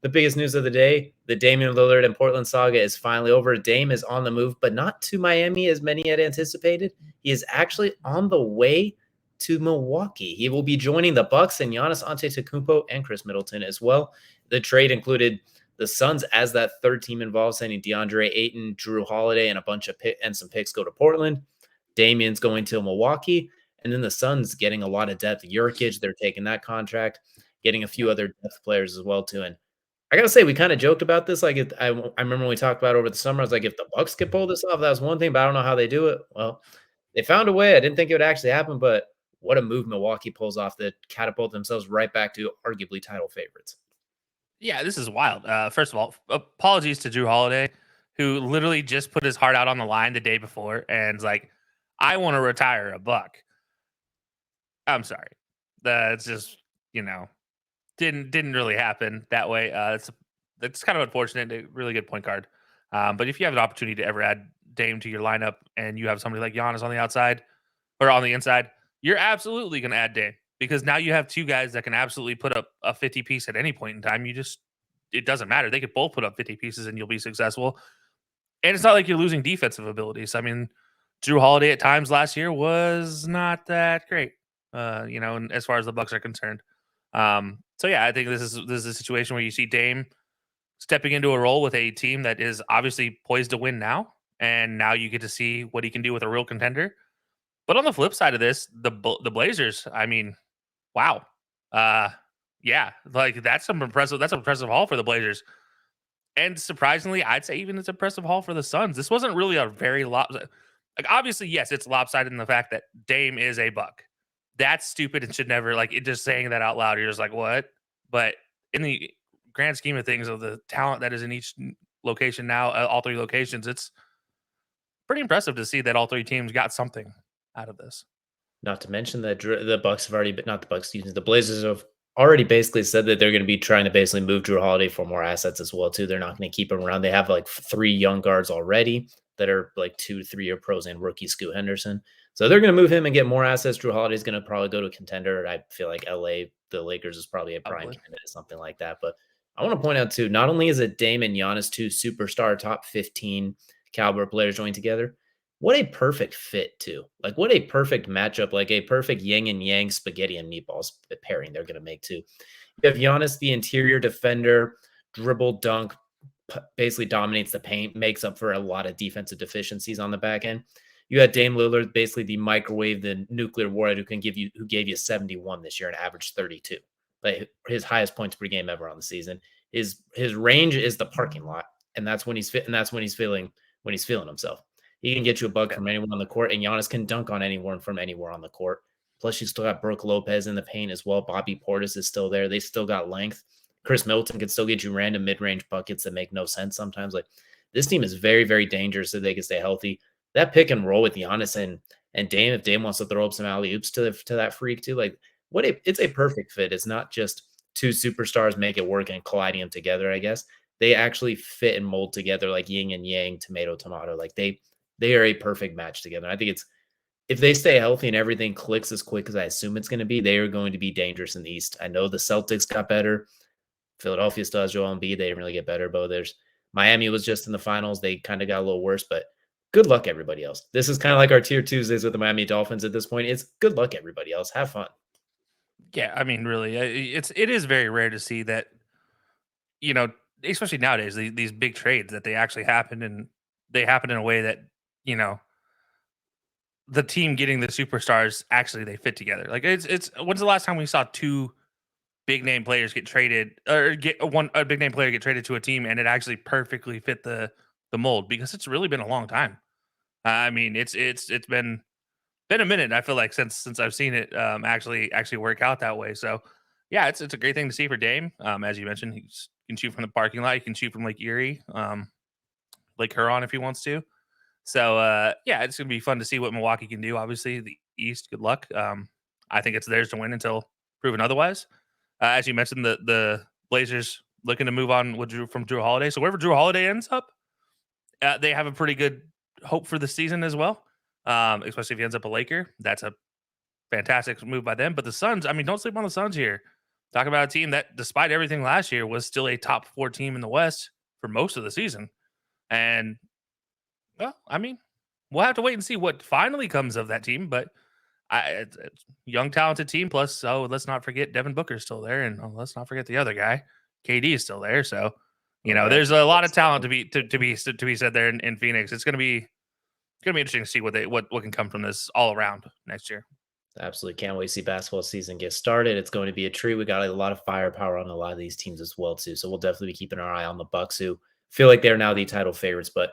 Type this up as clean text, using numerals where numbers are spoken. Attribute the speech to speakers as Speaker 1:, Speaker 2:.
Speaker 1: the biggest news of the day, the Damian Lillard and Portland saga is finally over. Dame is on the move, but not to Miami as many had anticipated. He is actually on the way to Milwaukee. He will be joining the Bucks and Giannis Antetokounmpo and Chris Middleton as well. The trade included the Suns as that third team involved, sending DeAndre Ayton, Drew Holiday, and a bunch of some picks go to Portland. Damian's going to Milwaukee, and then the Suns getting a lot of depth. Jurkic, they're taking that contract, getting a few other depth players as well too. And I gotta say, we kind of joked about this. Like, I remember when we talked about it over the summer. I was like, if the Bucks could pull this off, that was one thing, but I don't know how they do it. Well, they found a way. I didn't think it would actually happen, but what a move Milwaukee pulls off that catapult themselves right back to arguably title favorites.
Speaker 2: Yeah, this is wild. First of all, apologies to Drew Holiday, who literally just put his heart out on the line the day before and like, I want to retire a Buck. I'm sorry. That's just, didn't really happen that way. It's kind of unfortunate. A really good point guard. But if you have an opportunity to ever add Dame to your lineup and you have somebody like Giannis on the outside or on the inside, you're absolutely going to add Dame because now you have two guys that can absolutely put up a 50 piece at any point in time. It doesn't matter. They could both put up 50 pieces and you'll be successful. And it's not like you're losing defensive abilities. I mean, Drew Holiday at times last year was not that great, and as far as the Bucks are concerned. So yeah, I think this is a situation where you see Dame stepping into a role with a team that is obviously poised to win now, and now you get to see what he can do with a real contender. But on the flip side of this, the Blazers, I mean, wow, yeah, like that's an impressive haul for the Blazers. And surprisingly, I'd say even it's impressive haul for the Suns. This wasn't really a very lopsided. Like obviously, yes, it's lopsided in the fact that Dame is a Buck. That's stupid and should never just saying that out loud. You're just like, what? But in the grand scheme of things, of the talent that is in each location now, all three locations, it's pretty impressive to see that all three teams got something out of this.
Speaker 1: Not to mention that the Bucks have already, but not the Bucks, excuse me, the Blazers have already basically said that they're going to be trying to basically move Drew Holiday for more assets as well too. They're not going to keep him around. They have like 3 young guards already that are like 2 to 3 year pros and rookie Scoot Henderson. So they're going to move him and get more assets. Drew Holiday is going to probably go to a contender. I feel like LA, the Lakers is probably a prime candidate, something like that. But I want to point out too, not only is it Dame and Giannis, 2 superstar top 15 caliber players joined together, what a perfect fit too. Like what a perfect matchup, like a perfect yin and yang spaghetti and meatballs pairing they're going to make too. You have Giannis, the interior defender, dribble, dunk, basically dominates the paint, makes up for a lot of defensive deficiencies on the back end. You had Dame Lillard, basically the microwave, the nuclear warhead who gave you 71 this year and averaged 32. Like his highest points per game ever on the season. His range is the parking lot, and that's when he's fit, and that's when he's feeling himself. He can get you a bug from anyone on the court, and Giannis can dunk on anyone from anywhere on the court. Plus, you still got Brook Lopez in the paint as well. Bobby Portis is still there. They still got length. Chris Middleton can still get you random mid-range buckets that make no sense sometimes. Like this team is very, very dangerous if they can stay healthy. That pick and roll with Giannis and Dame, if Dame wants to throw up some alley-oops to that freak too, like it's a perfect fit. It's not just 2 superstars make it work and colliding them together, I guess. They actually fit and mold together like yin and yang, tomato, tomato. Like they are a perfect match together. I think it's, if they stay healthy and everything clicks as quick as I assume it's going to be, they are going to be dangerous in the East. I know the Celtics got better. Philadelphia still has Joel Embiid. They didn't really get better, but Miami was just in the finals. They kind of got a little worse, but good luck, everybody else. This is kind of like our tier Tuesdays with the Miami Dolphins at this point. It's good luck, everybody else. Have fun.
Speaker 2: Yeah, I mean, really, it is very rare to see that, especially nowadays, these big trades that they actually happen, and they happen in a way that, the team getting the superstars actually they fit together. Like it's when's the last time we saw 2 big name players get traded, or a big name player get traded to a team and it actually perfectly fit the mold? Because it's really been a long time. I mean, it's been a minute. I feel like since I've seen it actually work out that way. So yeah, it's a great thing to see for Dame. As you mentioned, he can shoot from the parking lot. He can shoot from Lake Erie, Lake Huron if he wants to. So yeah, it's gonna be fun to see what Milwaukee can do. Obviously, the East, good luck. I think it's theirs to win until proven otherwise. As you mentioned, the Blazers looking to move on from Drew Holiday. So wherever Drew Holiday ends up, they have a pretty good hope for the season as well. Especially if he ends up a Laker. That's a fantastic move by them. But the Suns, I mean, don't sleep on the Suns here. Talk about a team that, despite everything last year, was still a top 4 team in the West for most of the season. And, well, I mean, we'll have to wait and see what finally comes of that team. But it's young, talented team. Plus, let's not forget Devin Booker's still there, and let's not forget the other guy, KD is still there. So, there's a lot of talent to be said there in Phoenix. It's gonna be interesting to see what can come from this all around next year.
Speaker 1: Absolutely can't wait to see basketball season get started. It's going to be a treat. We got a lot of firepower on a lot of these teams as well too. So we'll definitely be keeping our eye on the Bucks, who feel like they're now the title favorites. But